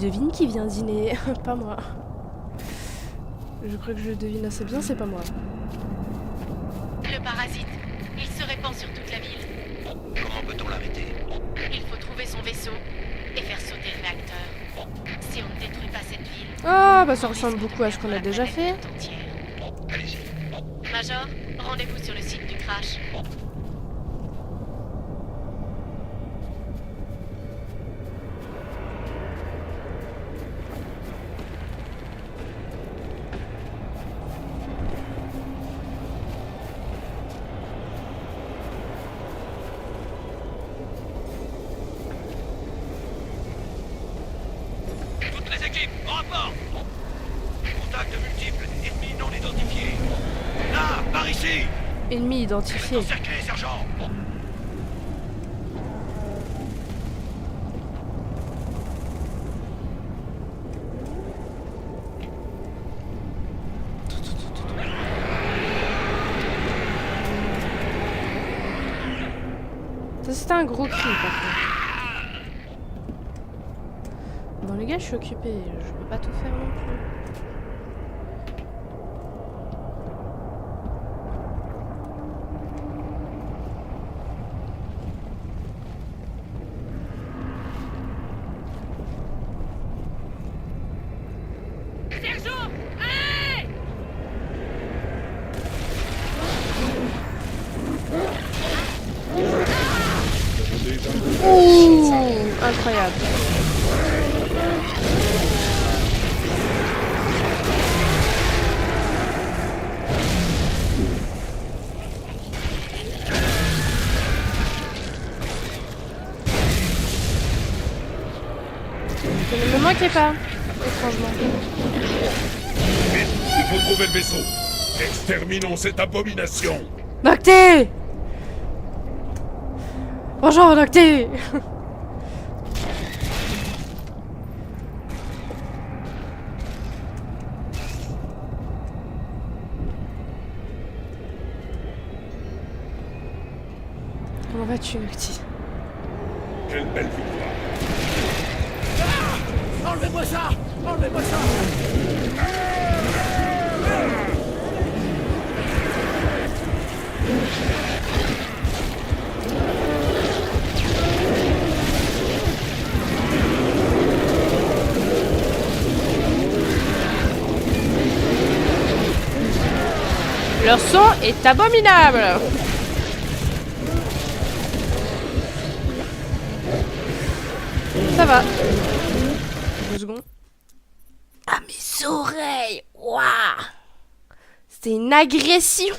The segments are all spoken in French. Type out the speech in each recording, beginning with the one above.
Devine qui vient dîner. Pas moi. Je crois que je devine assez bien, c'est pas moi. Le parasite, il se répand sur toute la ville. Comment peut-on l'arrêter? Il faut trouver son vaisseau et faire sauter le réacteur. Si on ne détruit pas cette ville... Ah, bah ça ressemble beaucoup à ce qu'on a déjà fait. Allez-y. Major, rendez-vous sur le site du crash. Toutes les équipes, en rapport! Contact multiple, ennemis non identifiés. Là, par ici! Ennemi identifié. Encerclé, sergent! Ça c'était un gros cri par contre. Bon les gars, je suis occupée, je peux pas tout faire non plus. Ouh, incroyable. Ne me manquez pas, étrangement. Vite, il faut trouver le vaisseau. Exterminons cette abomination. Nocté! Bonjour, Nocté! Comment vas-tu, Nocty? Quelle belle victoire. Enlevez-moi ça! Enlevez-moi ça! Leur son est abominable! Ça va. 2 secondes. Ah, mes oreilles! Waouh! C'était une agression!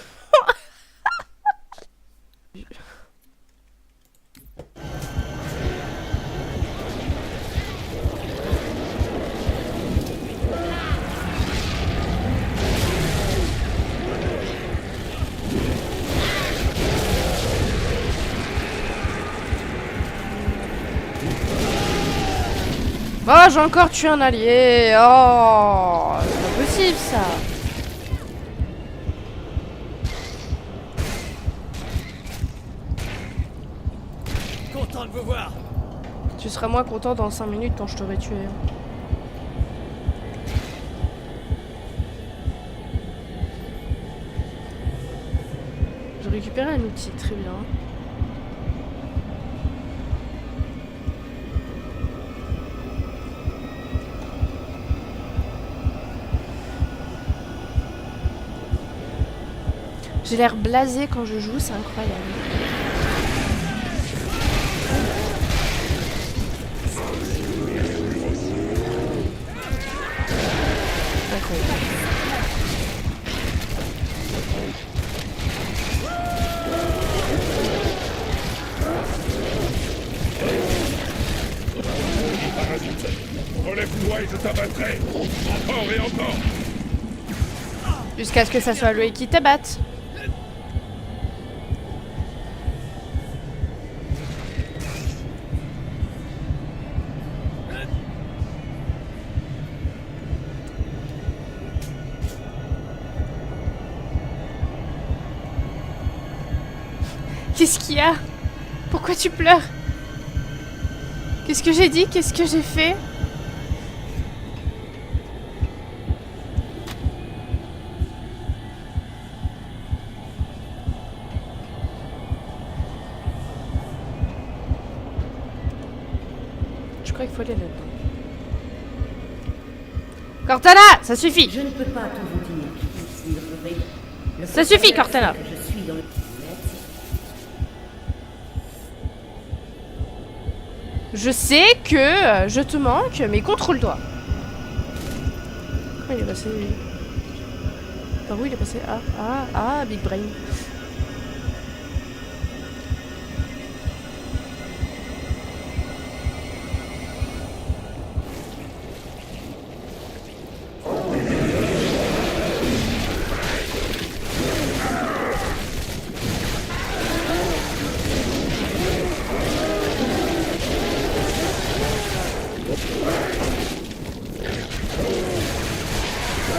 Oh, j'ai encore tué un allié. Oh, c'est pas possible ça. Content de vous voir! Tu seras moins content dans 5 minutes quand je t'aurai tué. J'ai récupéré un outil, très bien. J'ai l'air blasé quand je joue, c'est incroyable. Incroyable. Parasite, relève-toi et je t'abattrai. Encore et encore. Jusqu'à ce que ça soit lui qui t'abatte. Qu'est-ce qu'il y a? Pourquoi tu pleures? Qu'est-ce que j'ai dit? Qu'est-ce que j'ai fait? je crois qu'il faut aller là-dedans. Cortana, ça suffit. Je ne peux pas tout vous dire. Il faudrait- Le Ça suffit, professeur Cortana. sait que je suis dans le... Je sais que je te manque, mais contrôle-toi. Comment il est passé lui? Par où il est passé? Ah, Big Brain.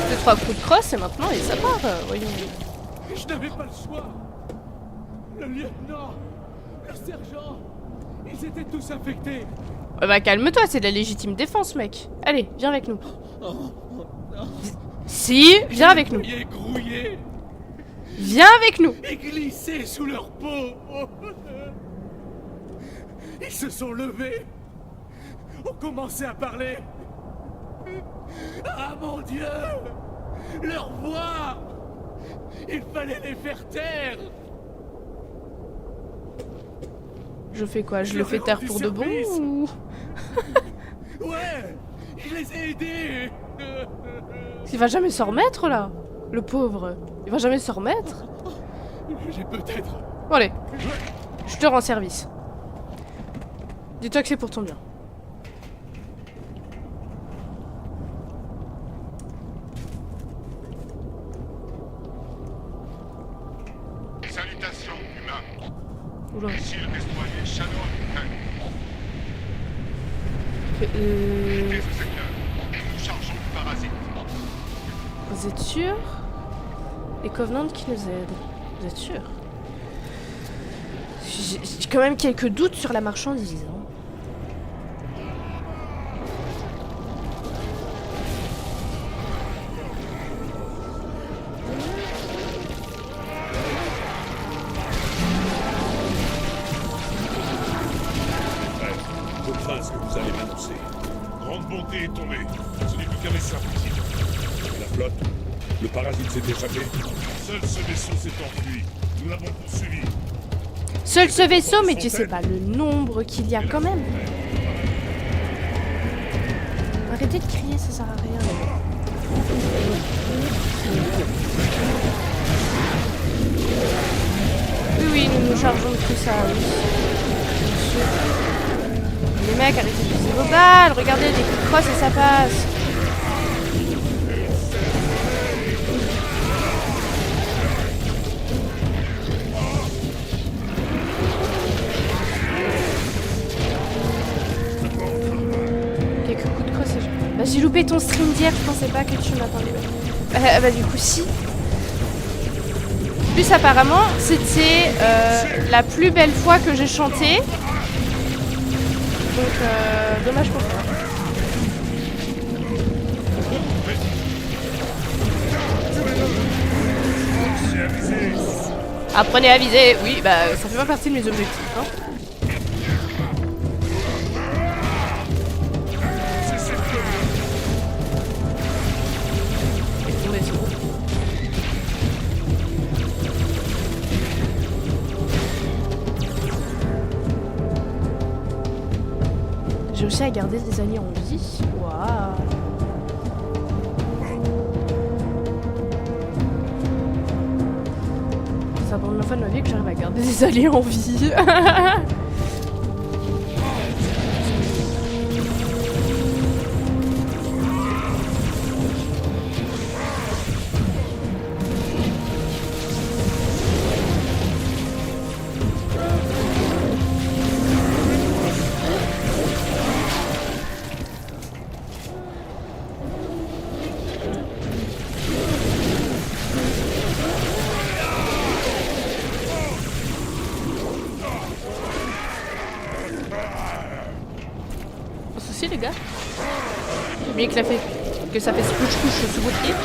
Deux, trois coups de crosse et maintenant et ça part, voyons. Je n'avais pas le choix. Le lieutenant, le sergent, ils étaient tous infectés. Bah calme-toi, c'est de la légitime défense, mec. Allez, viens avec nous. Si, viens avec nous. Ils grouillés Viens avec nous. et glissés sous leur peau. Ils se sont levés, ont commencé à parler. Ah mon Dieu, leur voix. Il fallait les faire taire. Je fais quoi? Je Je le leur fais ai taire rendu pour de bon service. ou... Ouais, je les ai aidés. Il va jamais se remettre là, le pauvre. Il va jamais se remettre. J'ai peut-être... Bon allez, je te rends service. Dis-toi que c'est pour ton bien. Salutations, humains. Oula. Ici le destroyer Shadow of the Euh... Quittez ce secteur. Nous chargeons le parasite. Vous êtes sûr? Et Covenant qui nous aide. Vous êtes sûr? J'ai quand même quelques doutes sur la marchandise. Hein. Bref, je crains ce que vous allez m'annoncer. Grande bonté est tombée. Ce n'est plus qu'un vaisseau invisible. La flotte. Le parasite s'est échappé. Seul ce vaisseau s'est enfui. Nous l'avons poursuivi. Seul ce vaisseau, mais tu sais pas le nombre qu'il y a quand même. Arrêtez de crier, ça sert à rien. Oui, nous nous chargeons de tout ça. Oui. Les mecs, arrêtez de viser vos balles. Regardez, des coups de crosse et ça passe. Quelques coups de crosse et je... Bah, j'ai loupé ton stream d'hier, je pensais pas que tu m'attendais. Bah du coup si. Plus apparemment, c'était la plus belle fois que j'ai chanté. Donc dommage pour toi. Apprenez à viser. Oui, bah ça fait pas partie de mes objectifs. Hein. J'ai réussi à garder des alliés en vie. Waouh. C'est la première fois de ma vie que j'arrive à garder des alliés en vie. Souci les gars. J'ai oublié que ça fait splouch-couche sous vos pieds.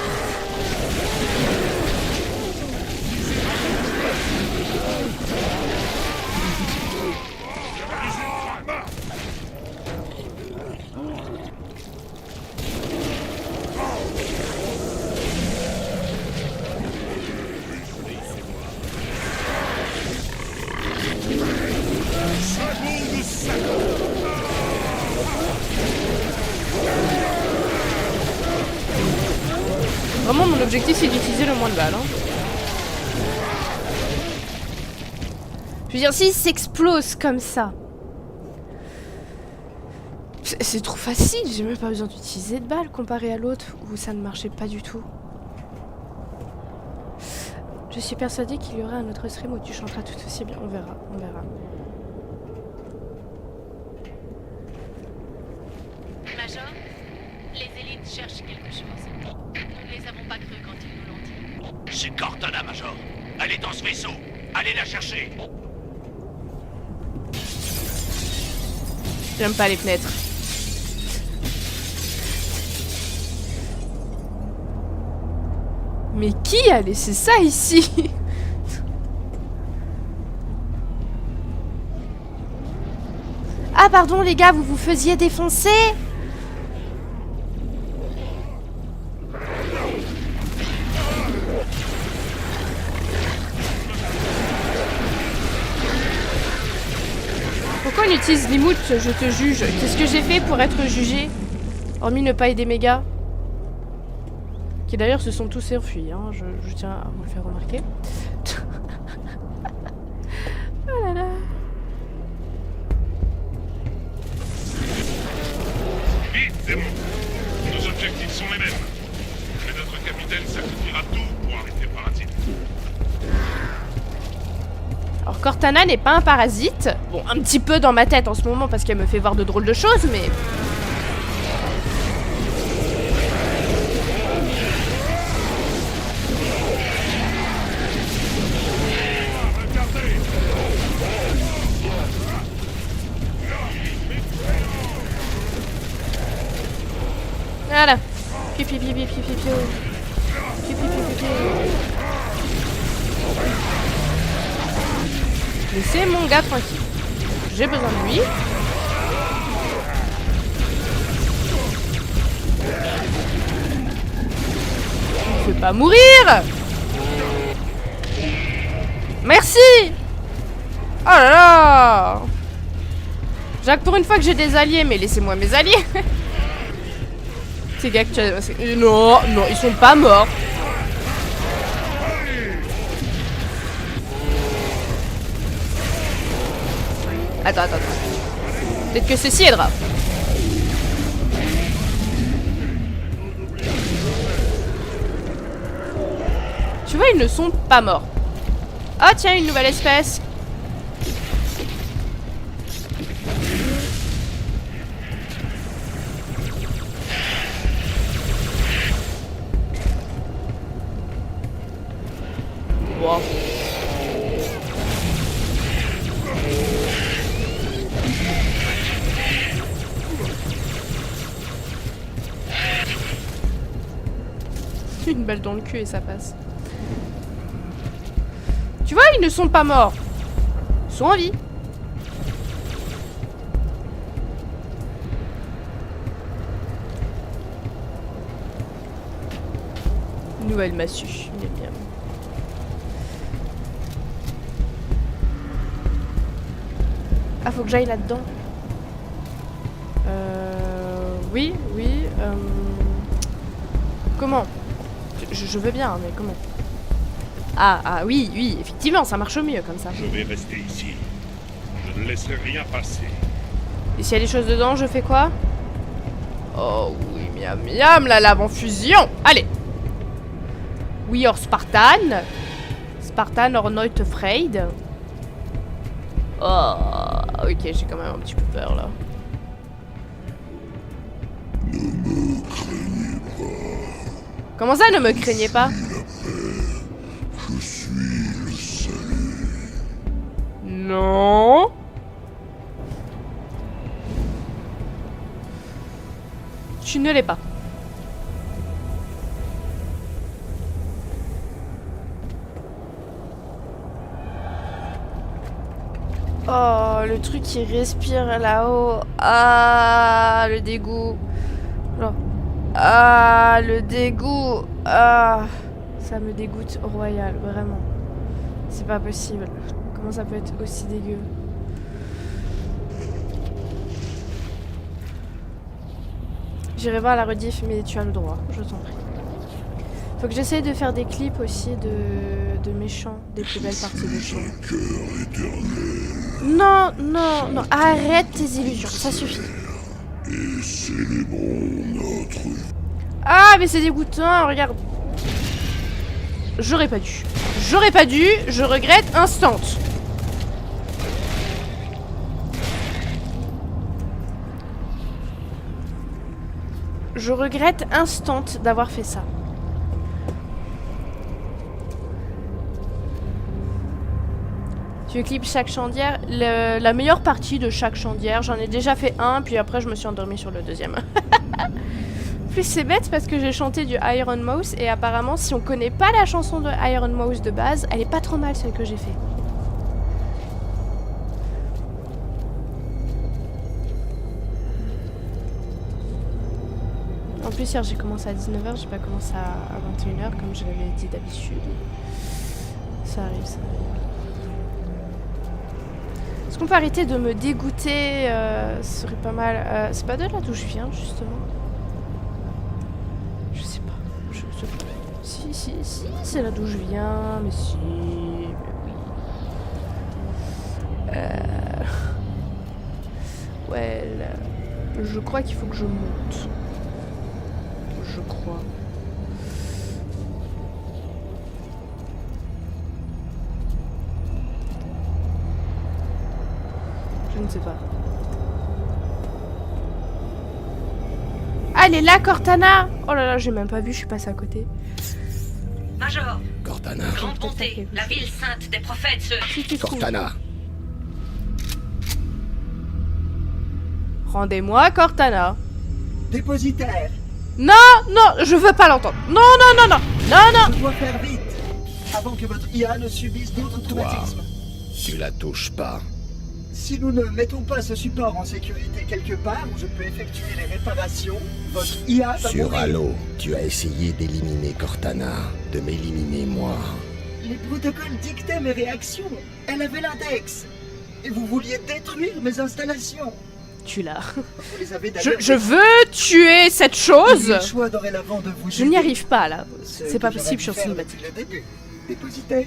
Vraiment, mon objectif, c'est d'utiliser le moins de balles. Hein. Je veux dire, s'il s'explose comme ça... C'est trop facile, j'ai même pas besoin d'utiliser de balles comparé à l'autre où ça ne marchait pas du tout. Je suis persuadée qu'il y aura un autre stream où tu chanteras tout aussi bien. On verra, on verra. Major, les élites cherchent quelque chose. Nous ne les avons pas cru quand ils nous l'ont dit. C'est Cortana, Major. Elle est dans ce vaisseau. Allez la chercher. J'aime pas les fenêtres. Mais qui a laissé ça ici? Ah pardon les gars, vous vous faisiez défoncer? Pourquoi on utilise l'emote je te juge? Qu'est-ce que j'ai fait pour être jugé? Hormis ne pas aider mes gars. Qui d'ailleurs se sont tous enfuis, hein. Je tiens à vous le faire remarquer. Oh là là. Vite, démon. Nos objectifs sont les mêmes. Mais notre capitaine sacrifiera tout pour arrêter le parasite. Alors Cortana n'est pas un parasite. Bon, un petit peu dans ma tête en ce moment parce qu'elle me fait voir de drôles de choses, mais... Voilà. Pipi pipi pipi pipi. Pipi pipi pipi. Laissez mon gars tranquille. J'ai besoin de lui. Il ne peut pas mourir. Merci. Oh là là. Jacques, pour une fois que j'ai des alliés, mais laissez-moi mes alliés. Ces gars que tu as... Non, non, ils sont pas morts. Attends. Peut-être que ceci aidera. Tu vois, ils ne sont pas morts. Oh tiens, une nouvelle espèce. Wow. Une balle dans le cul et ça passe. Tu vois, ils ne sont pas morts. Ils sont en vie. Nouvelle massue. Miam miam. Ah, faut que j'aille là-dedans. Oui. Comment? Je veux bien, mais comment? Ah, oui, effectivement, ça marche mieux comme ça. Je vais rester ici. Je ne laisserai rien passer. Et s'il y a des choses dedans, je fais quoi? Oh oui, miam, la lave en fusion. Allez. We are Spartan. Spartan or not afraid. Oh, ok, j'ai quand même un petit peu peur là. Ne me craignez pas. Comment ça, ne me craignez pas? Je suis le salut. Non. Tu ne l'es pas. Oh, le truc qui respire là-haut. Ah, le dégoût. Oh. Ah, le dégoût. Ah, ça me dégoûte au royal, vraiment. C'est pas possible. Comment ça peut être aussi dégueu? J'irai voir la rediff, mais tu as le droit, je t'en prie. Faut que j'essaye de faire des clips aussi de méchants, des plus belles parties de show. Non, non, non, arrête tes illusions, ça suffit. Ah, mais c'est dégoûtant, regarde. J'aurais pas dû. J'aurais pas dû, je regrette instant. Je regrette instant d'avoir fait ça. Tu éclipses chaque chaudière. La meilleure partie de chaque chaudière, j'en ai déjà fait un, puis après je me suis endormie sur le deuxième. Plus c'est bête parce que j'ai chanté du Iron Mouse et apparemment si on connaît pas la chanson de Iron Mouse de base, elle est pas trop mal celle que j'ai fait. En plus hier j'ai commencé à 19h, j'ai pas commencé à 21h comme je l'avais dit d'habitude. Ça arrive, ça arrive. Est-ce qu'on peut arrêter de me dégoûter, ce serait pas mal. C'est pas de là d'où je viens justement. Je sais pas. Si, c'est là d'où je viens, mais si, mais oui. Well, je crois qu'il faut que je monte. Je crois. Je ne sais pas. Ah, elle est là, Cortana! Oh là là, j'ai même pas vu, je suis passée à côté. Major, Cortana. grande bonté, la ville sainte des prophètes se... Si tu trouves. Cortana. Rendez-moi Cortana. Dépositaire, Non, non, je veux pas l'entendre. Non, non, non, non, non, non. je dois faire vite, avant que votre IA ne subisse d'autres traumatismes. Tu la touches pas. Si nous ne mettons pas ce support en sécurité quelque part où je peux effectuer les réparations, votre IA va Sur mourir. Halo, tu as essayé d'éliminer Cortana, de m'éliminer moi. Les protocoles dictaient mes réactions. Elle avait l'index. Et vous vouliez détruire mes installations. Tu l'as. Vous les avez Je veux tuer cette chose. le choix dorénavant de vous Je n'y aider. arrive pas là. Ce C'est pas que possible, je j'aurais suis dû faire cinématique. depuis le début. Dépositaire.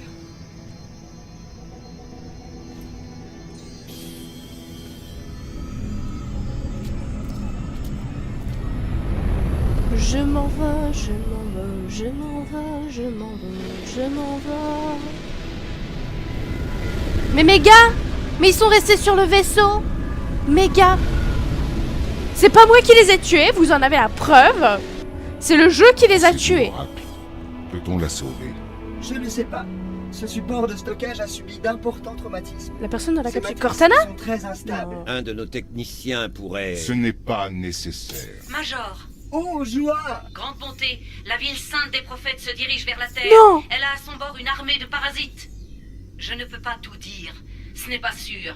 Je m'en vais, je m'en vais, je m'en vais, je m'en vais, je m'en vais. Mais mes gars, mais ils sont restés sur le vaisseau. Mes gars, c'est pas moi qui les ai tués, vous en avez la preuve. C'est le jeu qui les a tués. Peut-on la sauver? Je ne sais pas. Ce support de stockage a subi d'importants traumatismes. La personne dans la Ces capsule matrices Cortana. sont très instables. Non. Un de nos techniciens pourrait... Ce n'est pas nécessaire. Major, Oh, joie! grande bonté, la ville sainte des prophètes se dirige vers la Terre. Non. Elle a à son bord une armée de parasites. Je ne peux pas tout dire, ce n'est pas sûr.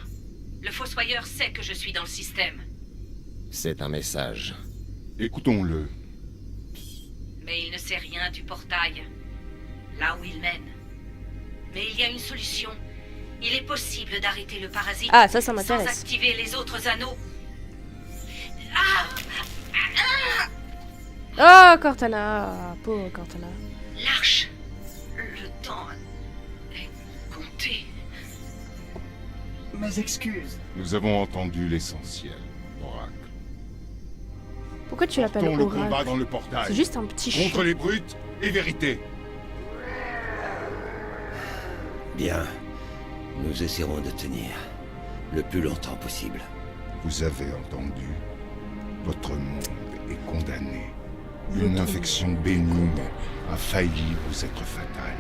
Le fossoyeur sait que je suis dans le système. C'est un message. Écoutons-le. Mais il ne sait rien du portail, là où il mène. Mais il y a une solution. Il est possible d'arrêter le parasite Ah, ça sans m'intéresse. activer les autres anneaux. Ah! Oh, Cortana. Pauvre Cortana. L'arche. Le temps est compté. Mes excuses. Nous avons entendu l'essentiel, Oracle. Pourquoi tu l'appelles Portons le combat Oracle? dans le portail. C'est juste un petit Contre chien. les brutes et vérité. Bien. Nous essaierons de tenir le plus longtemps possible. Vous avez entendu. Votre monde est condamné. Votre Une infection bénigne condamné. a failli vous être fatale.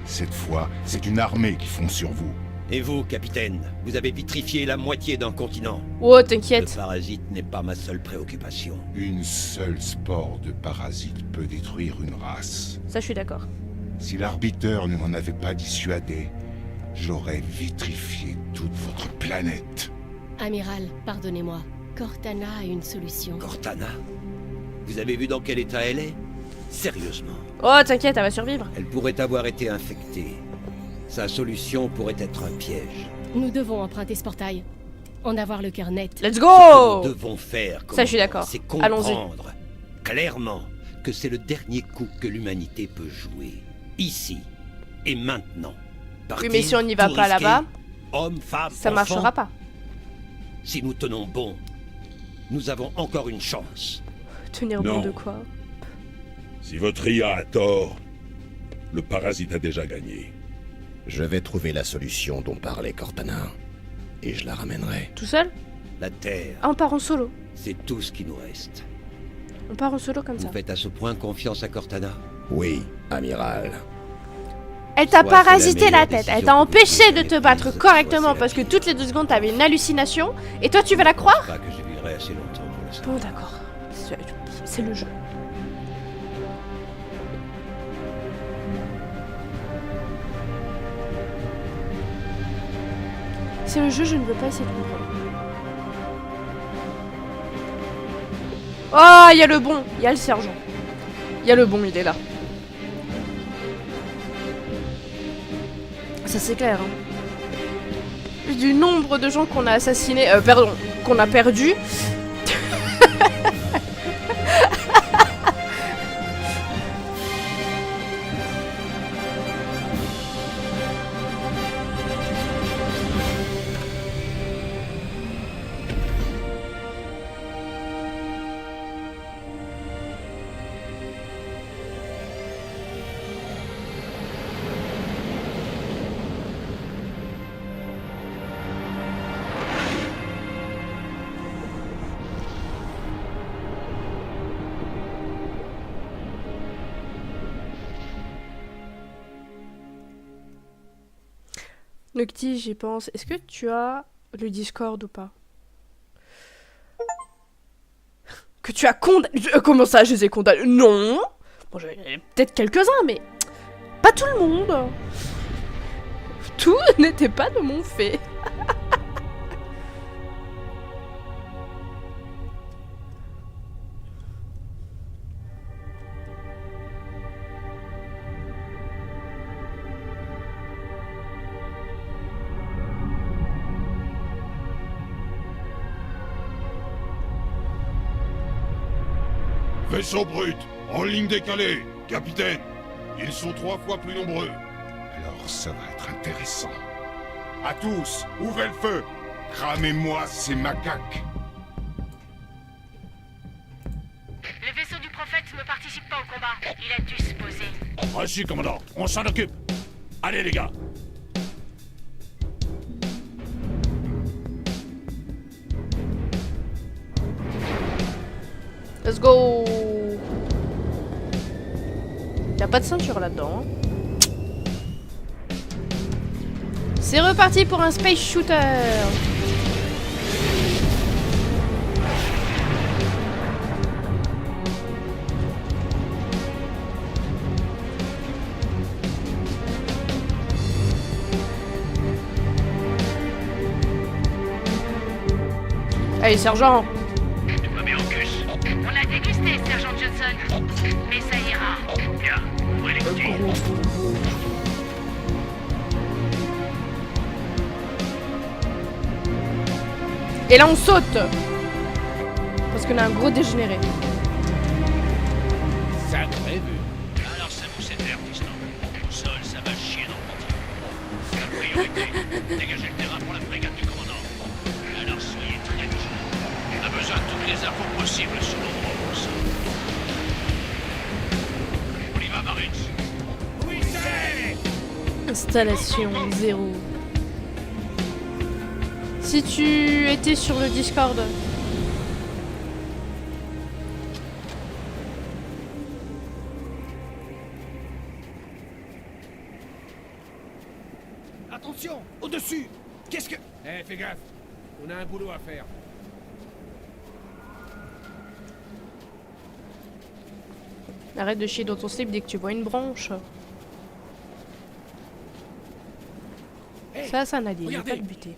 Cette fois, c'est une armée qui fonce sur vous. Et vous, capitaine, vous avez vitrifié la moitié d'un continent. Oh, Le t'inquiète. parasite n'est pas ma seule préoccupation. Une seule spore de parasite peut détruire une race. Ça, je suis d'accord. Si l'arbiteur ne m'en avait pas dissuadé, j'aurais vitrifié toute votre planète. Amiral, pardonnez-moi. Cortana a une solution. Cortana? Vous avez vu dans quel état elle est? Sérieusement, Oh, t'inquiète, elle va survivre. elle pourrait avoir été infectée. Sa solution pourrait être un piège. Nous devons emprunter ce portail. En avoir le cœur net. Let's Ce que go. nous devons faire, Ça, je suis d'accord. c'est Allons-y. comprendre clairement que c'est le dernier coup que l'humanité peut jouer. Ici et maintenant. Oui, mais si on n'y va pas là-bas, hommes, femmes, ça enfants, marchera pas. Si nous tenons bon, nous avons encore une chance. Tenir bon Non. de quoi? Si votre IA a tort, le parasite a déjà gagné. Je vais trouver la solution dont parlait Cortana. Et je la ramènerai. Tout seul? La Terre, Ah, on part en solo. c'est tout ce qui nous reste. On part en solo comme ça. Vous faites à ce point confiance à Cortana? Oui, amiral. Elle t'a Soit parasité c'est la la meilleure tête. Elle décision t'a que vous empêché pouvez de te prendre, battre soit correctement c'est parce que la toutes les 2 secondes t'avais une hallucination. Et toi, tu vas la croire? Pas que je vivrai assez longtemps pour le savoir. Bon, d'accord. C'est le jeu. C'est le jeu, je ne veux pas essayer de comprendre. Oh, il y a le bon, il y a le sergent. Il y a le bon, il est là. Ça c'est clair. Hein. Du nombre de gens qu'on a assassinés, pardon, qu'on a perdus. Nocti, j'y pense. Est-ce que tu as le Discord ou pas? Que tu as condamné... Comment ça, je les ai condamnés? Non. Bon, j'en ai peut-être quelques-uns, mais... Pas tout le monde. Tout n'était pas de mon fait. Vaisseau brut, en ligne décalée. Capitaine, ils sont 3 fois plus nombreux. Alors ça va être intéressant. À tous, ouvrez le feu. Cramez-moi ces macaques. Le vaisseau du prophète ne participe pas au combat. Il a dû se poser. Reçu, commandant. On s'en occupe. Allez, les gars. Let's go. Y'a pas de ceinture là-dedans. Hein. C'est reparti pour un space shooter. Allez, sergent. On l'a dégusté, sergent Johnson. Mais ça ira. Bien, ouvrez les petits. Et là, on saute. Parce qu'on a un gros dégénéré. Sacré vue. Alors ça vous cette air, piston. Au sol, ça va chier dans le continent. La priorité, dégagez le terrain pour la frégate du commandant. Alors soyez très vigilants. On a besoin de toutes les infos possibles sur nos bronzes. On y va, Marines. Oui, c'est. Installation 0. Si tu étais sur le Discord. Attention, au-dessus. Qu'est-ce que... Eh, fais gaffe. On a un boulot à faire. Arrête de chier dans ton slip dès que tu vois une branche. Hey, Ça, c'est un allié, il va regardez. pas le buter.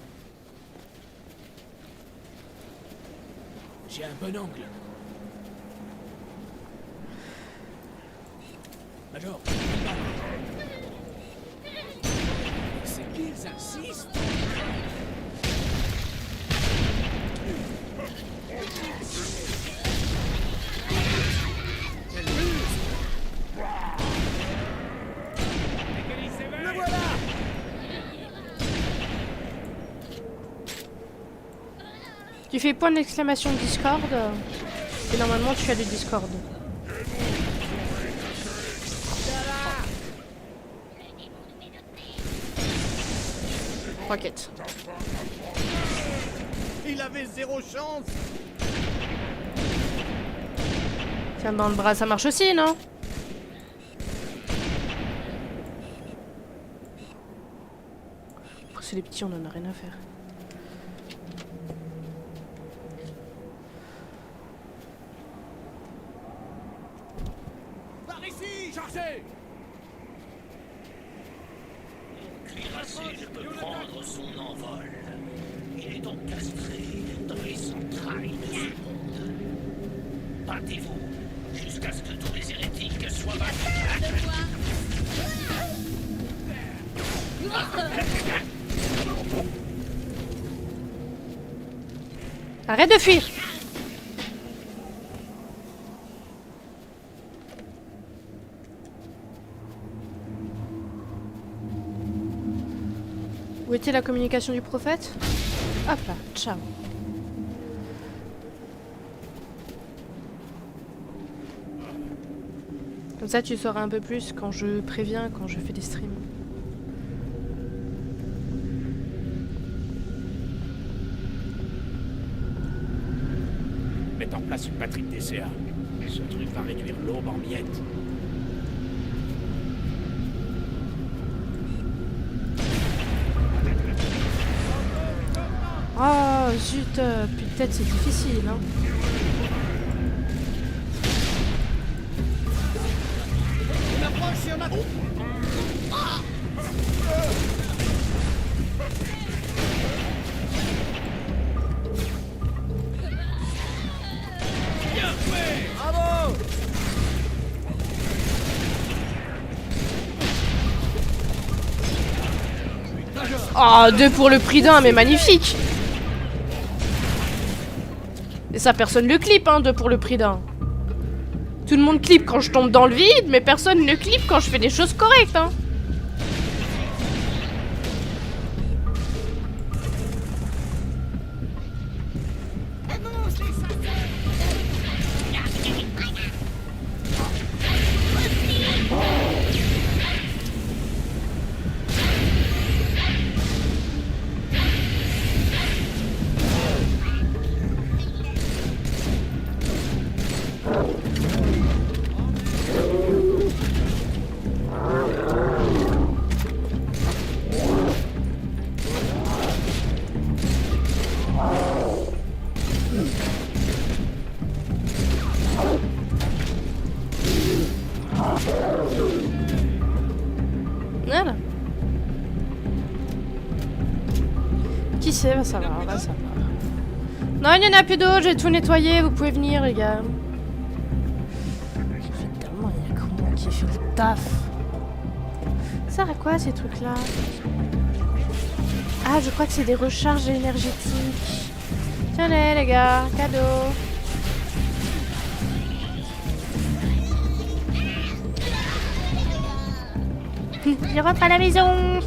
J'ai un bon angle. Major. C'est qu'ils insistent. Quelle vue. Tu fais point d'exclamation Discord et normalement tu as le Discord. Rocket. Il avait zéro chance. Tiens, dans le bras, ça marche aussi, non? C'est les petits, on en a rien à faire. Par ici, chargez. Cuirassé peut prendre son envol. Il est donc castré dans les entrailles de ce monde. Battez-vous jusqu'à ce que tous les hérétiques soient vaincus. Arrête de fuir! Où était la communication du prophète? Hop là, ciao. Comme ça tu sauras un peu plus quand je préviens, quand je fais des streams. Mets en place une batterie de DCA. Ce truc va réduire l'aube en miettes. Oh zut, peut-être c'est difficile, hein. On approche et on a... Bien joué. Bravo. Oh, 2 pour le prix d'un, mais magnifique! Et ça, personne le clip, hein, 2 pour le prix d'un. Tout le monde clip quand je tombe dans le vide, mais personne ne clip quand je fais des choses correctes, hein. Voilà. Qui c'est? Va savoir, va savoir. Non, il n'y en a plus d'eau, j'ai tout nettoyé, vous pouvez venir les gars. Évidemment, il y a que moi qui fait le taf. Ça sert à quoi ces trucs là? Ah, je crois que c'est des recharges énergétiques. Tiens les gars, cadeau. Je rentre à la maison.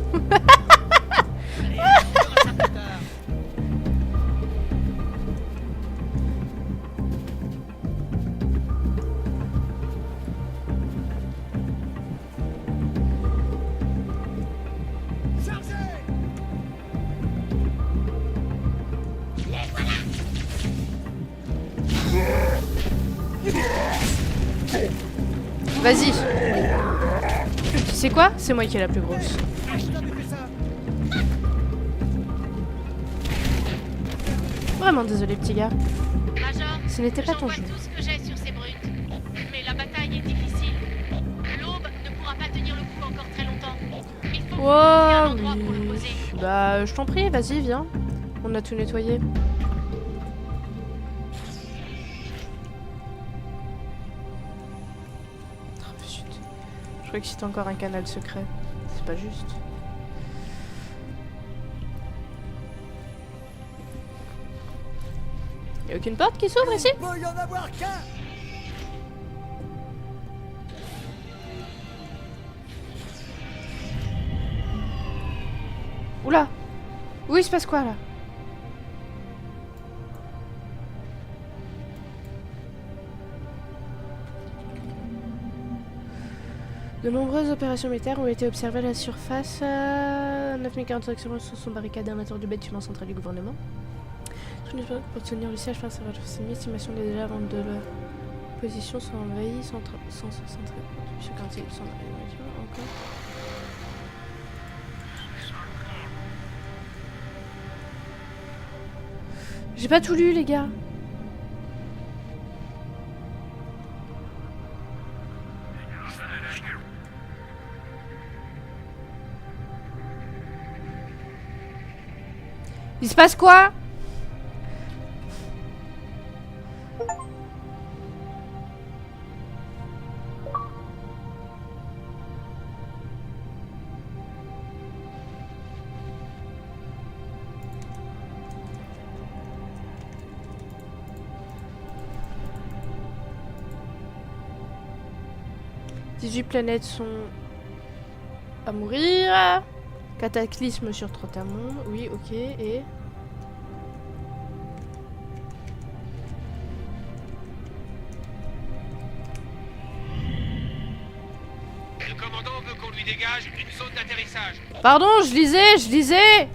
Vas-y. Tu sais quoi? C'est moi qui est la plus grosse. Vraiment désolé petit gars. Major, Ce n'était pas ton jeu. tout ce que j'ai sur ces brutes. Mais la bataille est difficile. L'aube ne pourra pas tenir le coup encore très longtemps. Il faut un endroit pour le poser. Bah je t'en prie, vas-y viens. On a tout nettoyé. Oh, chut. Je crois que c'était encore un canal secret. C'est pas juste. Y'a aucune porte qui s'ouvre ici? Il peut y en avoir qu'un. Oula! Où il se passe quoi là? De nombreuses opérations militaires ont été observées à la surface. 9045 se sont barricadés à l'intérieur du bâtiment central du gouvernement. Pour tenir le siège face à la estimation des dégâts avant de leur position sont envahies sans encore. J'ai pas tout lu, les gars. Il se passe quoi? « 18 planètes sont à mourir. Cataclysme sur Trotamon. Oui, ok. Et... Le commandant veut qu'on lui dégage une zone d'atterrissage. Pardon, je lisais.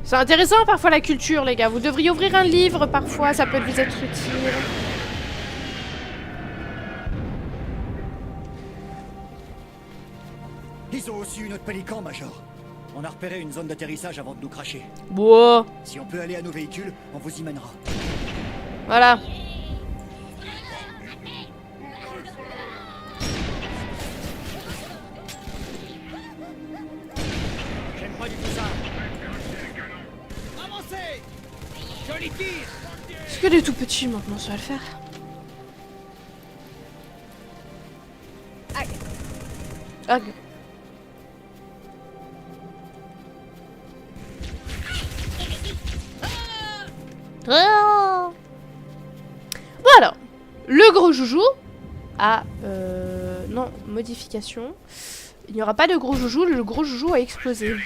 C'est intéressant parfois la culture, les gars. Vous devriez ouvrir un livre parfois, ça peut vous être utile. Ils ont aussi eu notre pélican, Major. On a repéré une zone d'atterrissage avant de nous cracher. Bon. Si on peut aller à nos véhicules, on vous y mènera. Voilà. J'aime pas du tout ça. Avancez! Joli tir! Est-ce que les tout petits maintenant ça va le faire? Ah. Ah. Bon alors, le gros joujou a non, modification. Il n'y aura pas de gros joujou, le gros joujou a explosé.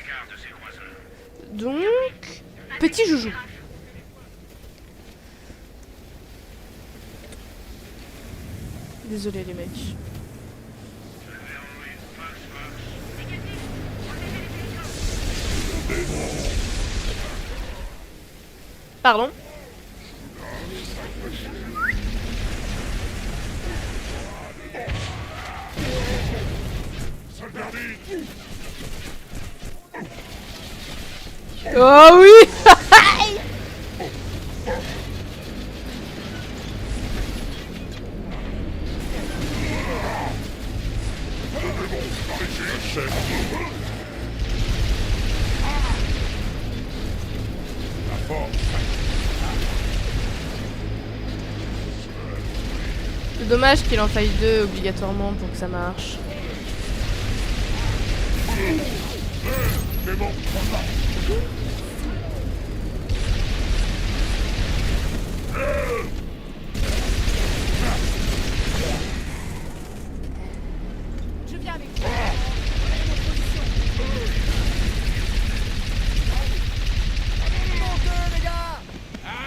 Donc, petit joujou. Désolé les mecs. Pardon. Oh oui. C'est dommage qu'il en faille deux obligatoirement pour que ça marche. Mais bon, Je viens avec toi.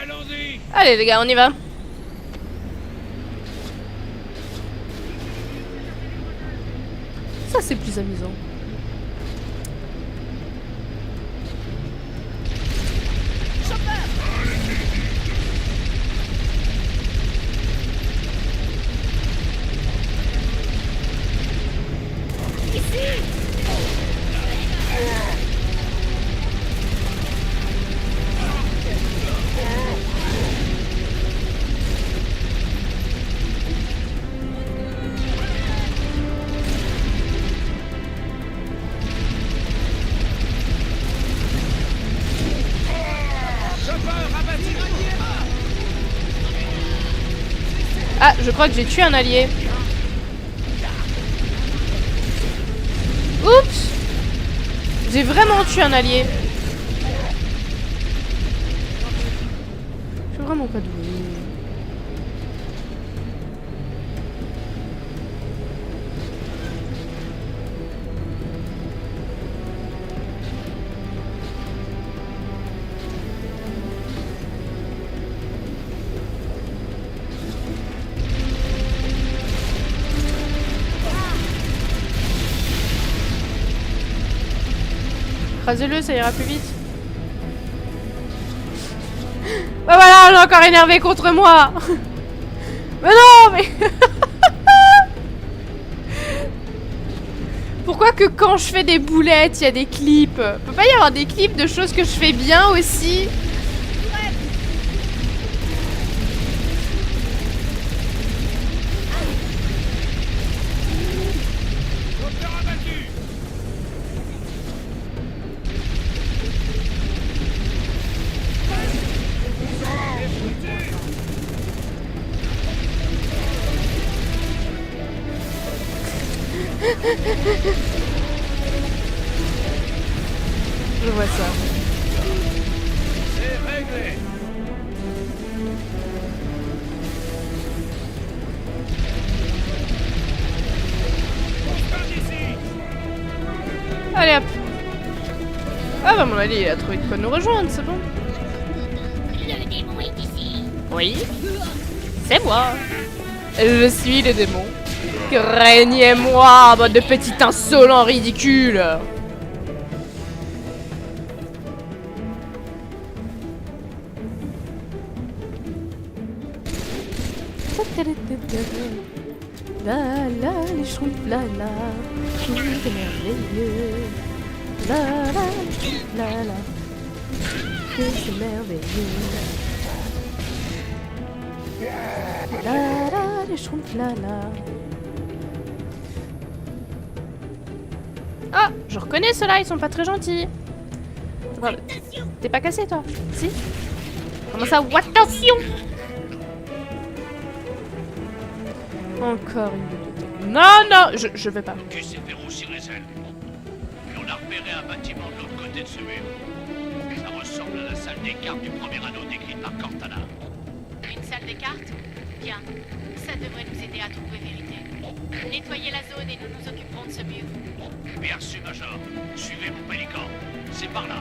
Allons-y. Allez les gars, on y va. Ça c'est plus amusant. Ah, je crois que j'ai tué un allié. Oups! J'ai vraiment tué un allié. Je suis vraiment pas doué. Écrasez-le, ça ira plus vite. Bah voilà, on est encore énervé contre moi. Mais non, mais... Pourquoi que quand je fais des boulettes, il y a des clips? Peut pas y avoir des clips de choses que je fais bien aussi? Je vois ça. C'est réglé. Allez hop. Ah bah mon Ali, il a trouvé de quoi nous rejoindre, c'est bon. Le démon est ici. Oui. C'est moi. Je suis le démon. Craignez-moi, bande de petits insolents ridicules. La la, les schtroumpfs, la la, tout est merveilleux. La la, les schtroumpfs, la la, que c'est merveilleux. La la, les schtroumpfs, la la. Ah, je reconnais ceux-là, ils sont pas très gentils. T'es pas cassé toi? Si? Comment ça? Attention! Encore une bibliothèque. Non, non, je vais pas. Tu sais faire aussi les ailes. Et on a repéré un bâtiment de l'autre côté de ce mur. Ça ressemble à la salle des cartes du premier anneau décrite par Cortana. Une salle des cartes? Bien. Ça devrait nous aider à trouver vérité. Nettoyez la zone et nous nous occuperons de ce mur. Bien reçu, Major. Suivez mon pélican. C'est par là.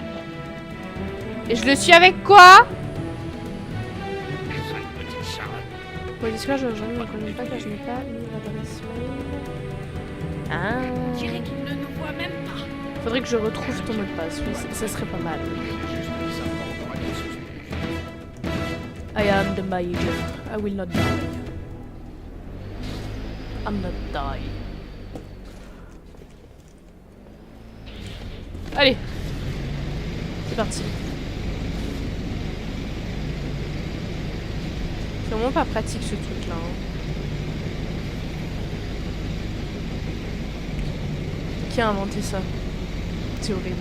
Et je le suis avec quoi? Sale petite charade. Pour les discours, je ne connais pas car je n'ai pas mis l'adresse mail. Ah. Je dirais qu'il ne nous voit même pas. Faudrait que je retrouve ton mot de passe. Oui, ça serait pas mal. I am the major. I will not die. I'm not die. Allez. C'est parti. C'est vraiment pas pratique ce truc là. Qui a inventé ça? C'est horrible.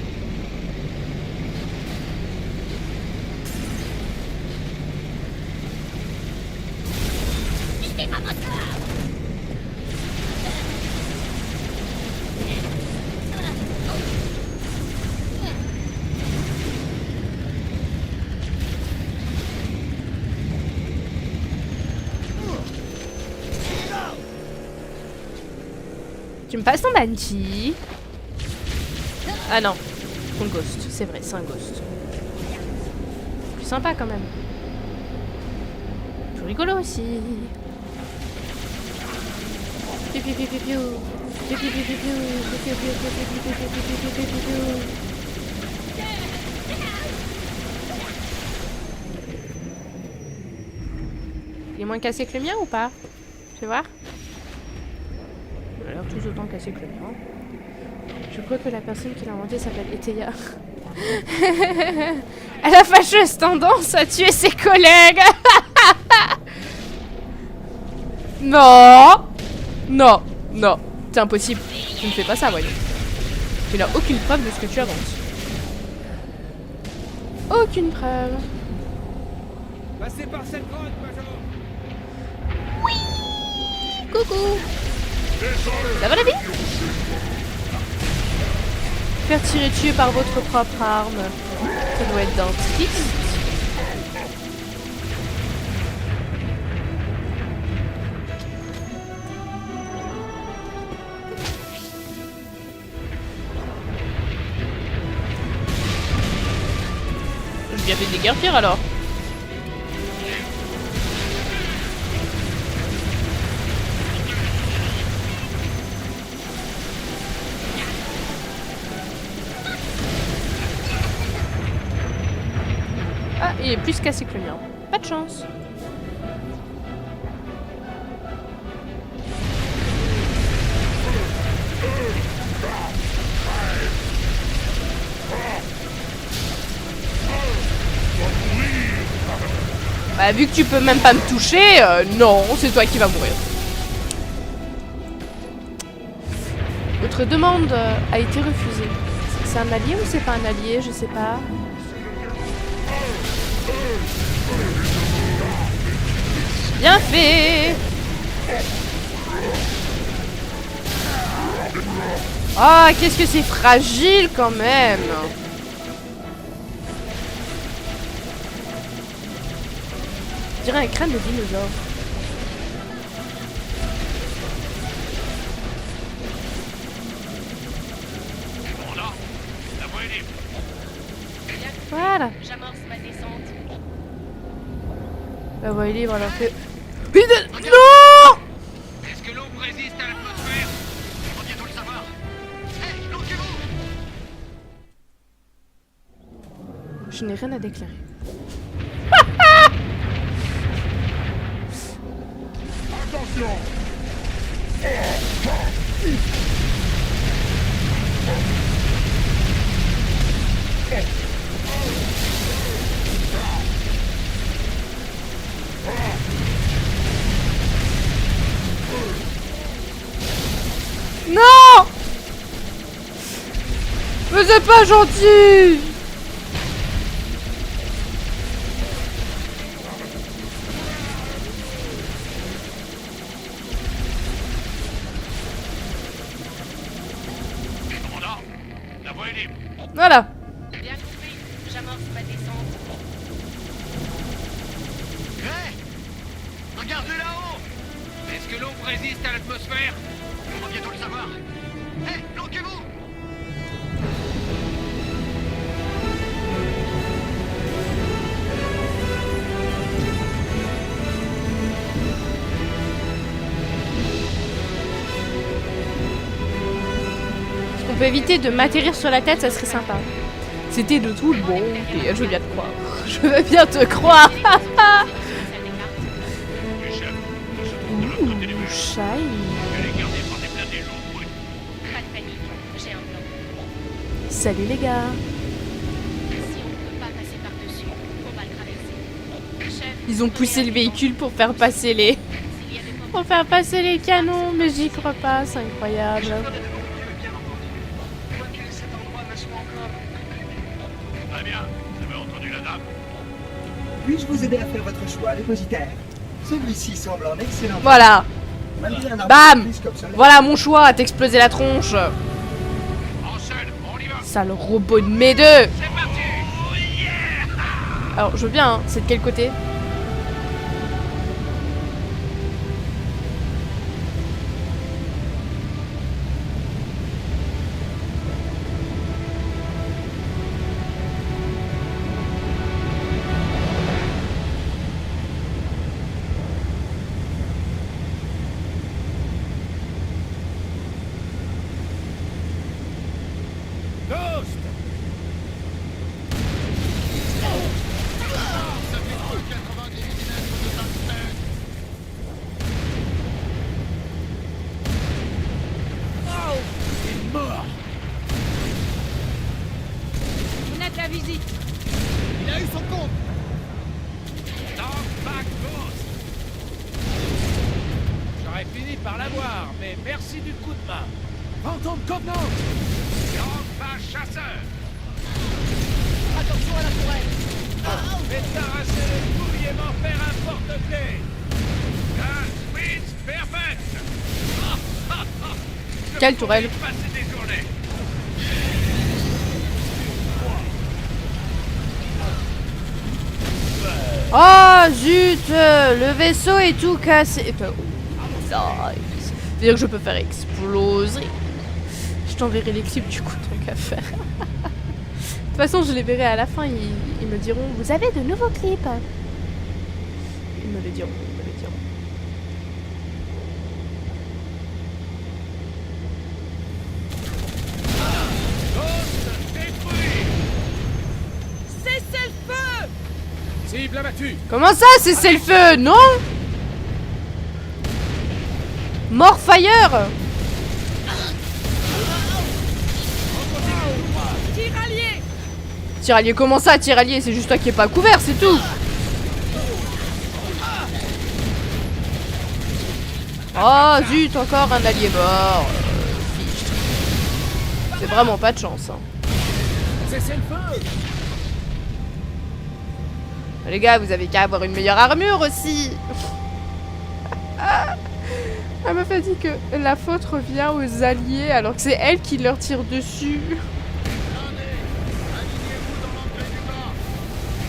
Tu me passes ton Banshee? Ah non, ton ghost, c'est vrai, c'est un ghost. Plus sympa quand même. Plus rigolo aussi. Piu piu piu piu piu. Piu piu piu piu piu. Piu piu piu piu piu piu piu piu piu piu. Il est moins cassé que le mien ou pas? Tu vas voir? Il a l'air tout autant cassé que le mien. Je crois que la personne qui l'a inventé s'appelle Eteia. Elle a fâcheuse tendance à tuer ses collègues. Non. Non. Non. C'est impossible. Tu ne fais pas ça, voyons. Tu n'as aucune preuve de ce que tu inventes. Aucune preuve. Passez par cette grotte, Major. Coucou. Ça va la vie? Faire tirer tuer par votre propre arme. Ça doit être identique. J'ai bien fait de déguerpir alors. est plus cassé que le mien. Pas de chance. Bah vu que tu peux même pas me toucher, non, c'est toi qui vas mourir. Votre demande a été refusée. C'est un allié ou c'est pas un allié? Je sais pas. Bien fait. Ah, qu'est-ce que c'est fragile quand même. Je dirais un crâne de dinosaure. Voilà. J'amorce ma descente. La voie est libre alors que... Non! Est-ce que l'eau résiste à l'atmosphère? On va bientôt le savoir. Hé, bloquez-vous! Je n'ai rien à déclarer. Attention! Non! Mais c'est pas gentil! Commandant, la voie est libre. Voilà. Bien compris. J'amorce ma descente. Hé! Regardez là-haut! Est-ce que l'eau résiste à l'atmosphère? On va bientôt le savoir. Hé, bloquez-vous! Si on peut éviter de m'atterrir sur la tête, ça serait sympa. C'était de tout le bon. Et je veux bien te croire. Je veux bien te croire. Les chefs, on se trouve de l'autre côté du mur. Shine. Elle est gardée par des blindés lourds bruts. Pas de panique. J'ai un plan. Salut les gars. Si on ne peut pas passer par-dessus, on va le traverser. Chef, Ils ont poussé le véhicule pour faire passer les... s'il y a des portes, Pour faire passer les canons, mais j'y crois pas, c'est incroyable. Très bien, vous avez entendu la dame. Puis-je vous aider à faire votre choix dépositaire? Celui-ci semble en excellent. Voilà. Malgré un arbre Bam. plus comme cela. Voilà mon choix, à t'exploser la tronche. En seul, on y va. Sale robot de mes deux. C'est parti! Oh yeah! Alors, je veux bien, hein. C'est de quel côté? Ghost! Il est mort! on a de la visite. Il a eu son compte! Dans ma Ghost! J'aurais fini par l'avoir, mais merci du coup de main. Phantom Covenant! Dans ma chasseur! Attention à la tourelle! Fais t'arracher les couilles et m'en faire un porte-clés! Un Spitz perfect! Quelle tourelle? Passer des journées! Oh zut, le vaisseau est tout cassé. C'est-à-dire que je peux faire exploser. Je t'enverrai les clips du coup, tant qu'à faire. De toute façon, je les verrai à la fin. Ils me diront, vous avez de nouveaux clips. Ils me le diront, ils me le diront. Ghost détruit! Cessez le feu! Cible abattue. Comment ça, c'est le feu? Non? More fire. Tire-allié. Tire-allié, comment ça, tire-allié? C'est juste toi qui est pas couvert, c'est tout. Oh zut, encore un allié mort. Fichtre. C'est vraiment pas de chance. Hein. Cessez le feu. Les gars, vous avez qu'à avoir une meilleure armure aussi. Elle m'a fait dit que la faute revient aux alliés alors que c'est elle qui leur tire dessus. Alignez-vous dans l'entrée du bas.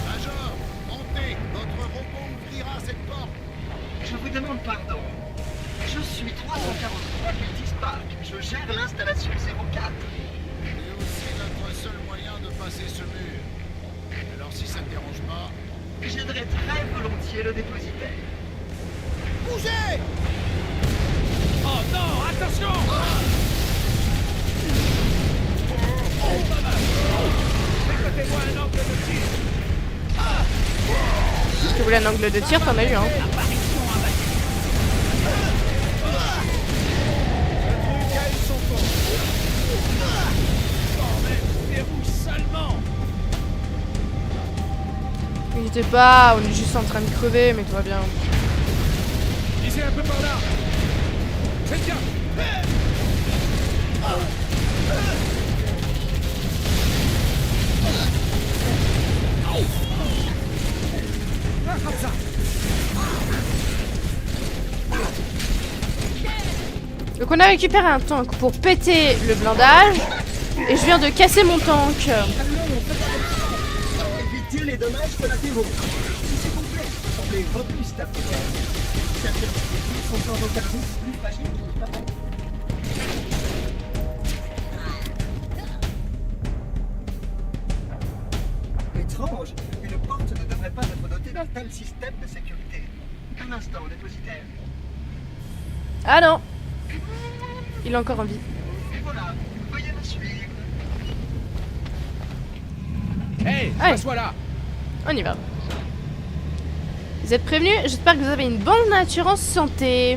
Major, montez. Votre robot ouvrira cette porte. Je vous demande pardon. Je suis 343 Cultis Park. Je gère l'installation 04. C'est aussi notre seul moyen de passer ce mur. Alors si ça ne dérange pas... J'aiderai très volontiers le dépositaire. Bougez! Oh non, attention. Écoutez-moi un angle de tir. Si tu voulais un angle de tir, t'en as eu, hein. N'hésitez pas, on est juste en train de crever, mais tout va bien. Visez un peu par là. Faites bien. Ah, comme ça. Donc on a récupéré un tank pour péter le blindage. Et je viens de casser mon tank. Évitez les dommages collatéraux. S'il vous plaît, semblez robuste à faire. Certaines équipes sont dans vos services plus fragiles qu'il ne paraît. Étrange, une porte ne devrait pas être dotée d'un tel système de sécurité. Un instant, dépositaire. Ah non. Il est encore en vie. Et voilà, veuillez me suivre. Hey, Allez. passe-moi là. On y va. Vous êtes prévenus? J'espère que vous avez une bonne nature en santé.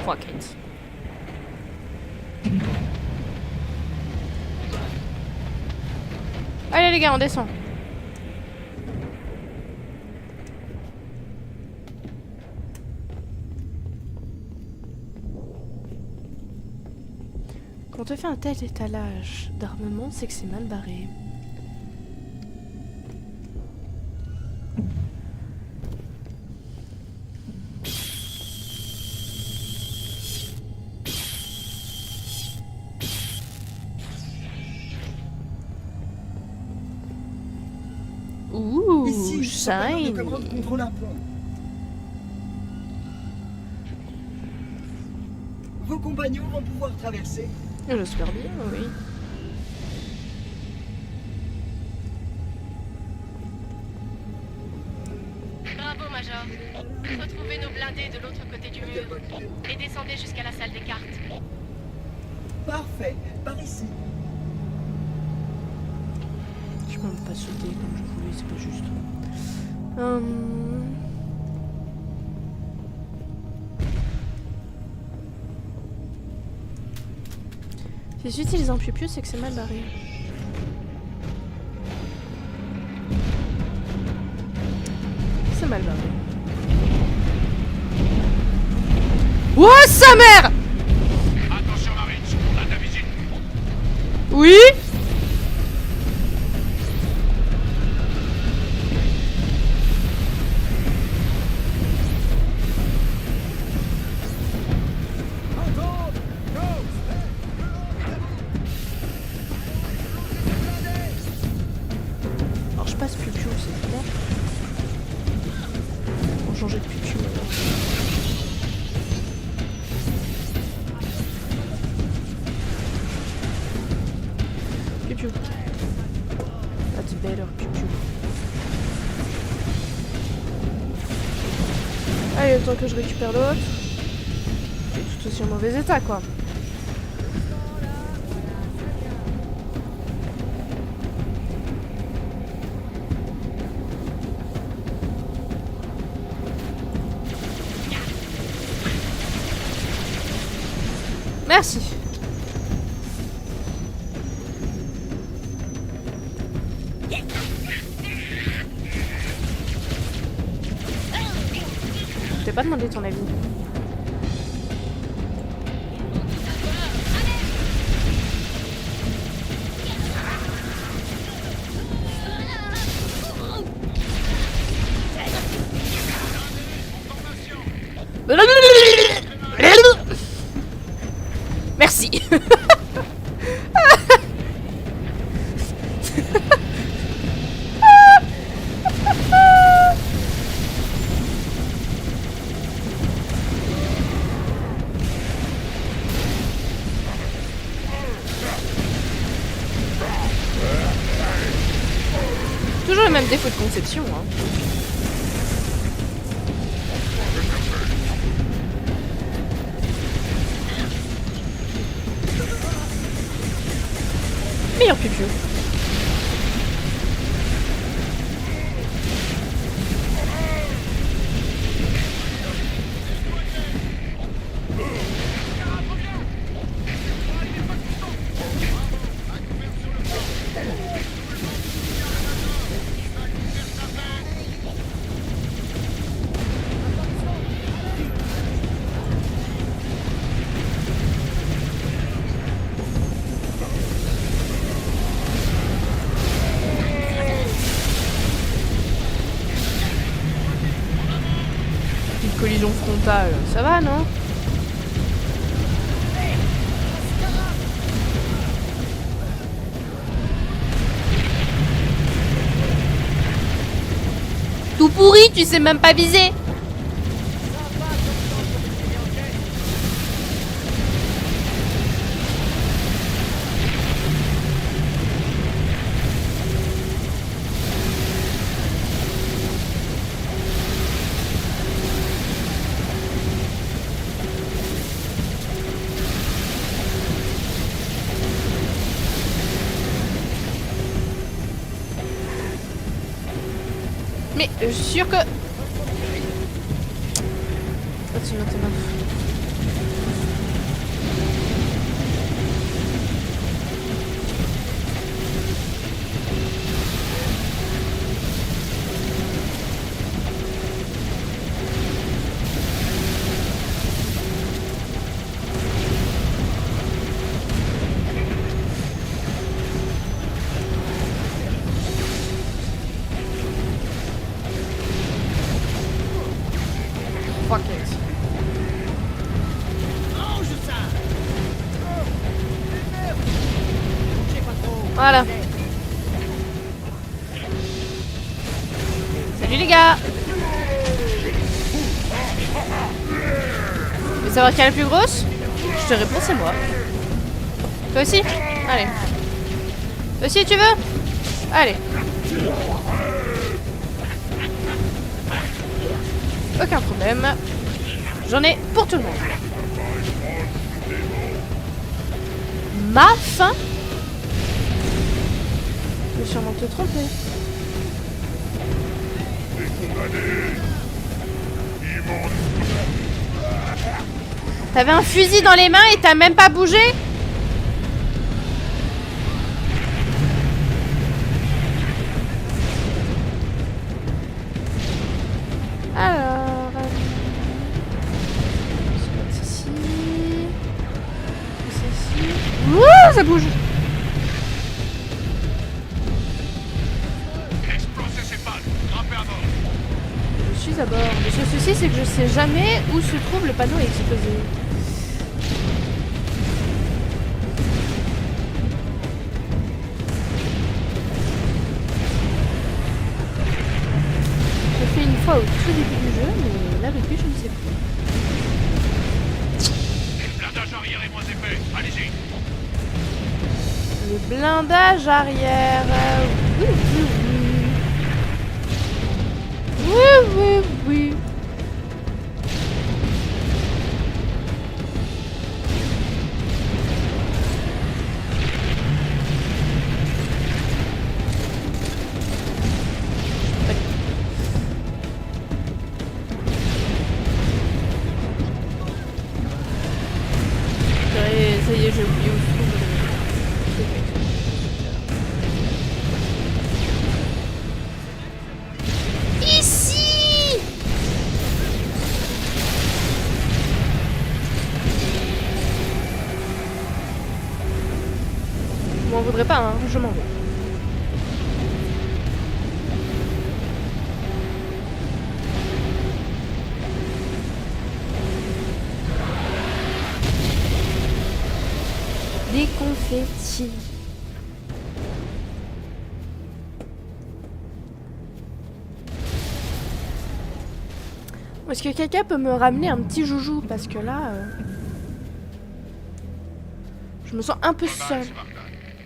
Fuck it. Allez les gars, on descend. Quand on te fait un tel étalage d'armement, c'est que c'est mal barré. Ouh, Ici, shiny. de commande contrôle un pont. Vos compagnons vont pouvoir traverser. J'espère bien, oui. Bravo, Major. Retrouvez nos blindés de l'autre côté du mur et descendez jusqu'à la salle des cartes. Parfait, par ici. Je peux même pas sauter comme je voulais, c'est pas juste. Si j'utilise un piou-piou, c'est que c'est mal barré. C'est mal barré. Oh sa mère! Attention, Marines, on a ta visite. Oui? Alors je passe piou-piou, c'est clair. On va changer de piou-piou alors. Piou-piou. That's better, piou-piou. Allez, le temps que je récupère l'autre. tout aussi en mauvais état, quoi. Merci. Je t'ai pas demandé ton avis. Merci. Toujours le même défaut de conception, hein. Meilleur pupu. Collision frontale, ça va, non? Tout pourri, tu sais même pas viser. Mais je suis sûre que... Oh, tu m'as fuck it. Voilà. Salut les gars. Tu veux savoir qui est la plus grosse? Je te réponds, c'est moi. Toi aussi? Allez. Toi aussi tu veux? Allez. Aucun problème. J'en ai pour tout le monde. Ma faim? Je vais sûrement te tromper. T'avais un fusil dans les mains et t'as même pas bougé? Alors... c'est ici... c'est ici... Wouh, ça bouge. Explosez ces balles, grimpez à bord. Je suis à bord. Le seul souci, c'est que je sais jamais où se trouve le panneau explosé. Je l'ai fait une fois au tout début du jeu, mais là depuis, je ne sais plus. Blindage arrière est moins épais, allez-y. Le blindage arrière. Oui, oui, oui. Oui, oui, oui. ça y est, j'ai oublié où se trouve le... Ici! Je m'en voudrais pas, hein, je m'en vais. Des confettis. Est-ce que quelqu'un peut me ramener un petit joujou? Parce que là... je me sens un peu seule.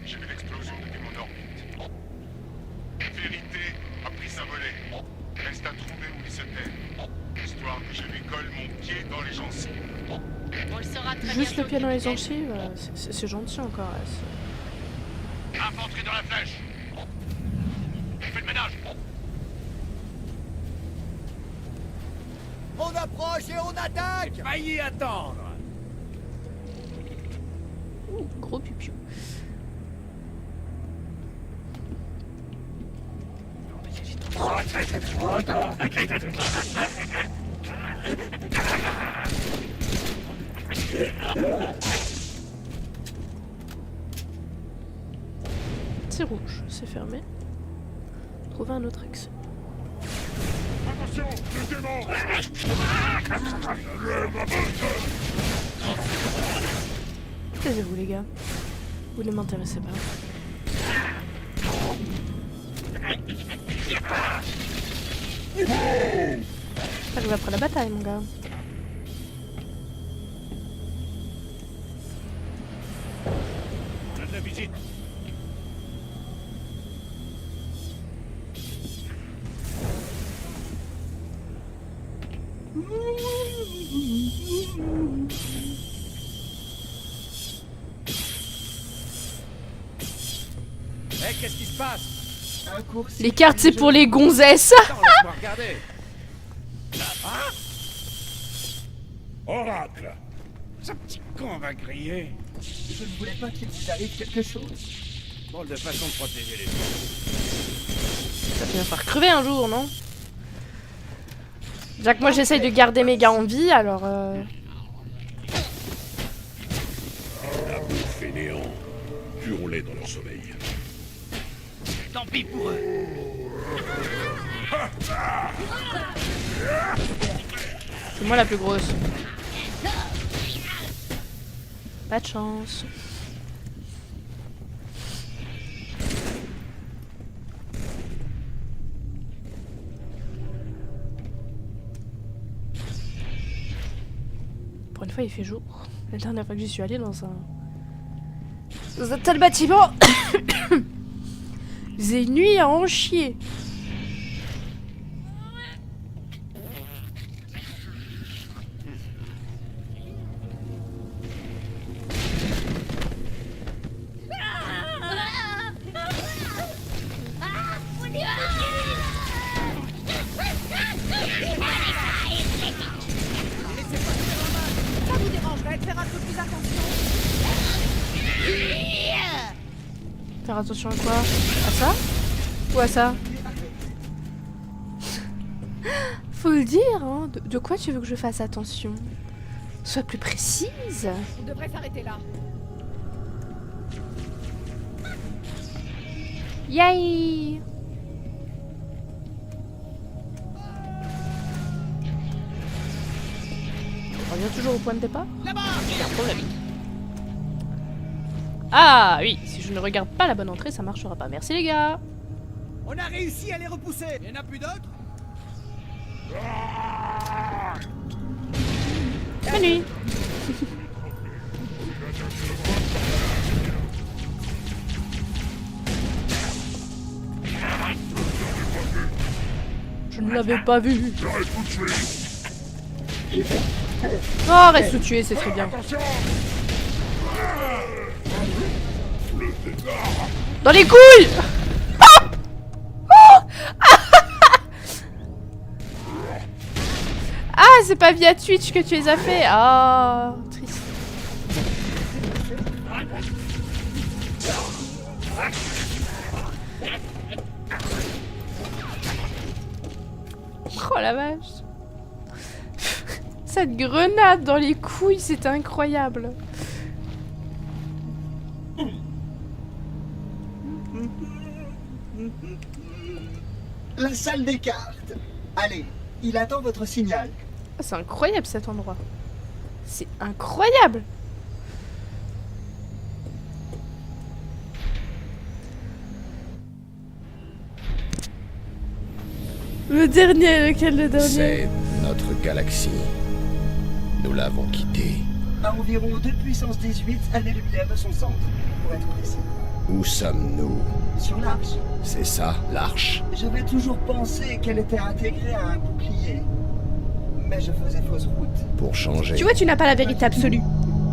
J'ai vu l'explosion depuis mon orbite. Vérité a pris sa volée. Reste à trouver où il se tait. Histoire que je lui colle mon pied dans les gencives. On le saura très Juste le bientôt, pied dans les capitaine. gencives, c'est gentil encore. Infanterie dans la flèche. Fais le ménage. On approche et on attaque! Failli attendre. Ouh, gros pupiou. C'est rouge, c'est fermé. Trouver un autre accès. Attention, le démon! Taisez-vous les gars. Vous ne m'intéressez pas. J'arrive après la bataille mon gars. On a de la visite. Eh, qu'est-ce qui se passe? Un cours. Les cartes c'est pour les gonzesses. Attends, laisse-moi regarder. Oracle! Ce petit con va griller. Je ne voulais pas qu'il vous arrive quelque chose. Drôle de façon de protéger les gens. Ça finit par crever un jour, non? Déjà que moi j'essaye de garder mes gars en vie, alors Fainéants, tuons-les dans leur sommeil. Tant pis pour eux. c'est moi la plus grosse. Pas de chance. Pour une fois il fait jour. La dernière fois que j'y suis allée dans un tel bâtiment, il faisait nuit à en chier. Ça vous dérangerait de faire un peu plus attention? Faire attention à quoi? À ça? Ou à ça? Faut le dire, hein. De quoi tu veux que je fasse attention? Sois plus précise. On devrait s'arrêter là. Yay! On revient toujours au point de départ? Là-bas! Aucun problème. Ah oui, si je ne regarde pas la bonne entrée, ça marchera pas. Merci les gars. On a réussi à les repousser! Il y en a plus d'autres? Bonne nuit. Je ne l'avais pas vu. Oh, reste tout tuer, c'est très bien. Dans les couilles! Ah! Oh! Ah, c'est pas via Twitch que tu les as fait. Ah, triste. Oh la vache. Cette grenade dans les couilles, c'était incroyable. La salle des cartes. Allez, il attend votre signal. Ah, c'est incroyable cet endroit. C'est incroyable. Le dernier, lequel le dernier? C'est notre galaxie. Nous l'avons quittée. À environ 2 puissance 18 années-lumière de son centre, pour être précis. Où sommes-nous? Sur l'Arche. C'est ça, l'Arche. J'avais toujours pensé qu'elle était intégrée à un bouclier. Mais je faisais fausse route. Pour changer. Tu vois, tu n'as pas la vérité absolue.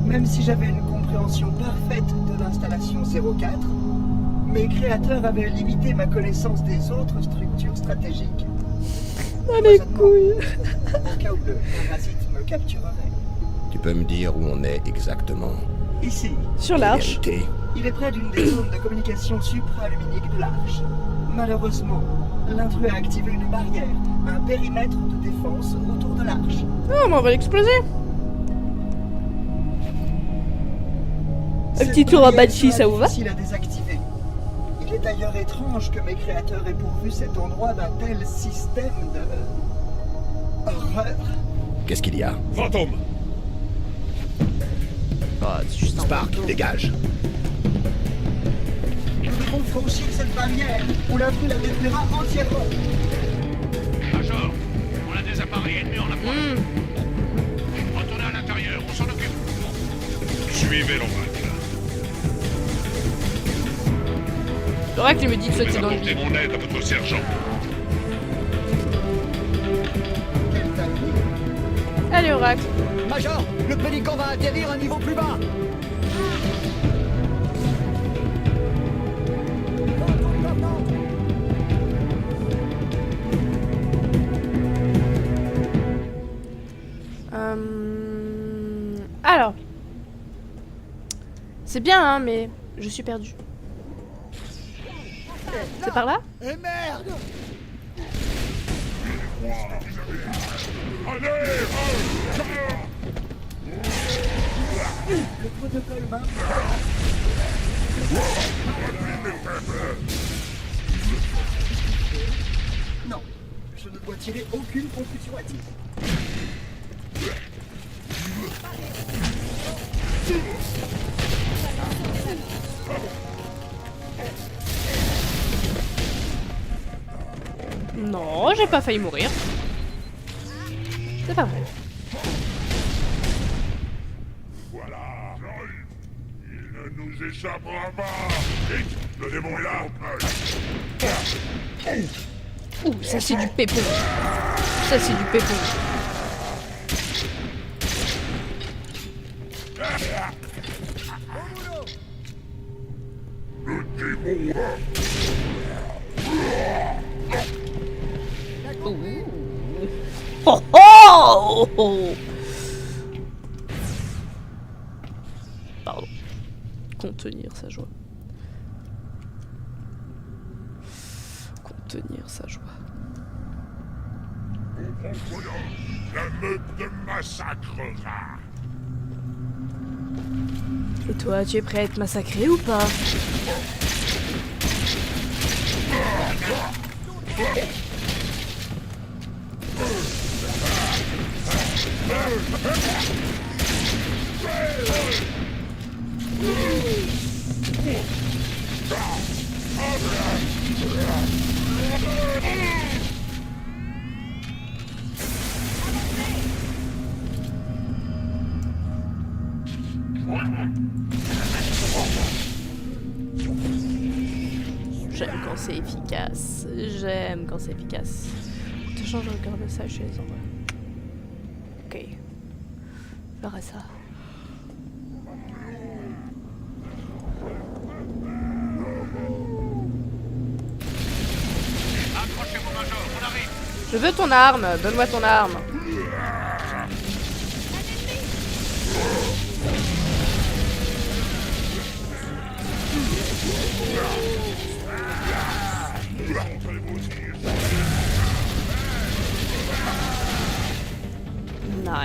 Même si j'avais une compréhension parfaite de l'installation 04, mes créateurs avaient limité ma connaissance des autres structures stratégiques. Oh les couilles. Au cas où le parasite me capturerait. Tu peux me dire où on est exactement? Ici. Sur l'Arche. Il est près d'une des zones de communication supraluminique de l'Arche. Malheureusement, l'intrus a activé une barrière, un périmètre de défense autour de l'Arche. Oh, mais on va l'exploser. Un petit tour à Banshee, ça vous va? Difficile à désactiver. Il est d'ailleurs étrange que mes créateurs aient pourvu cet endroit d'un tel système de... horreur. Qu'est-ce qu'il y a? Fantôme! Oh, c'est juste un Spark, fantôme. dégage. Nous devons franchir cette barrière, ou l'intrus la détruira entièrement. Major, on a des appareils ennemis en approche. Retournez à l'intérieur, on s'en occupe. Suivez l'oracle. L'oracle me dit de Je vais sauter dans le apporter mon aide à votre sergent. Allez, Oracle. Major, le pélican va atterrir un niveau plus bas. Alors. C'est bien, hein, mais je suis perdue. C'est par là? Et merde! Le protocole main. Non, je ne dois tirer aucune conclusion hâtive. Non, j'ai pas failli mourir. C'est pas vrai. Voilà. Il ne nous échappera pas. Vite, le démon est là. Ouh, ça c'est du pépon. Ça c'est du pépon. Le démon là. Oh oh, oh. Pardon. Contenir sa joie. Contenir sa joie. La meute te massacrera. Et toi, tu es prêt à être massacré ou pas? J'aime quand c'est efficace. J'aime quand c'est efficace. De changer le cœur de ça chez les endroits. Ok. Je ferai ça. Accrochez-vous, Major, on arrive. Je veux ton arme. Donne-moi ton arme.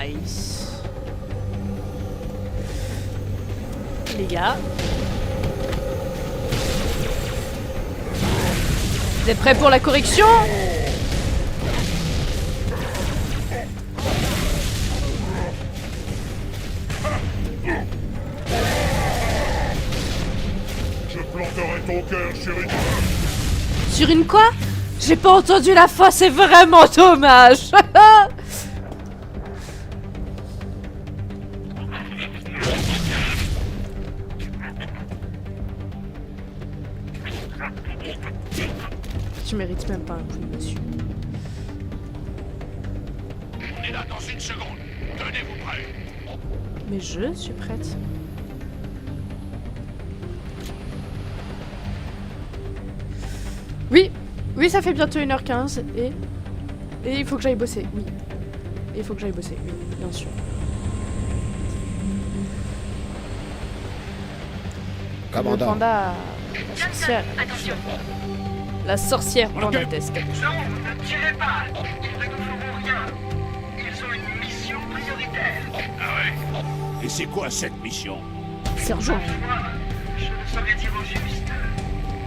Nice. Les gars. Vous êtes prêts pour la correction? Je planterai ton cœur sur une... Sur une quoi? J'ai pas entendu la fin, c'est vraiment dommage. Tu mérites même pas un coup de monsieur. On est là dans une seconde. Tenez-vous prêts. Mais je suis prête. Oui, oui, ça fait bientôt 1h15 et il faut que j'aille bosser, oui. Et il faut que j'aille bosser, oui, bien sûr. Commandant. Le panda, la sorcière. Attention. La sorcière pandatesque. Non, ne tirez pas. Ils ne nous feront rien. Ils ont une mission prioritaire. Ah ouais. Et c'est quoi cette mission? Sergent. Moi, je ne saurais dire au juste.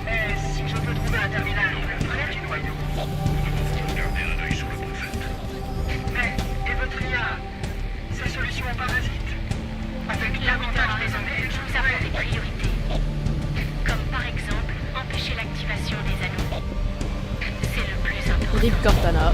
Mais si je peux trouver un terminal près du noyau. Gardez un œil sur le prophète. Mais, Evetria, sa solution aux parasites. Avec l'avantage des années, je Nous avons des priorités. Comme par exemple, empêcher l'activation des anneaux. C'est le plus important. Rip Cortana.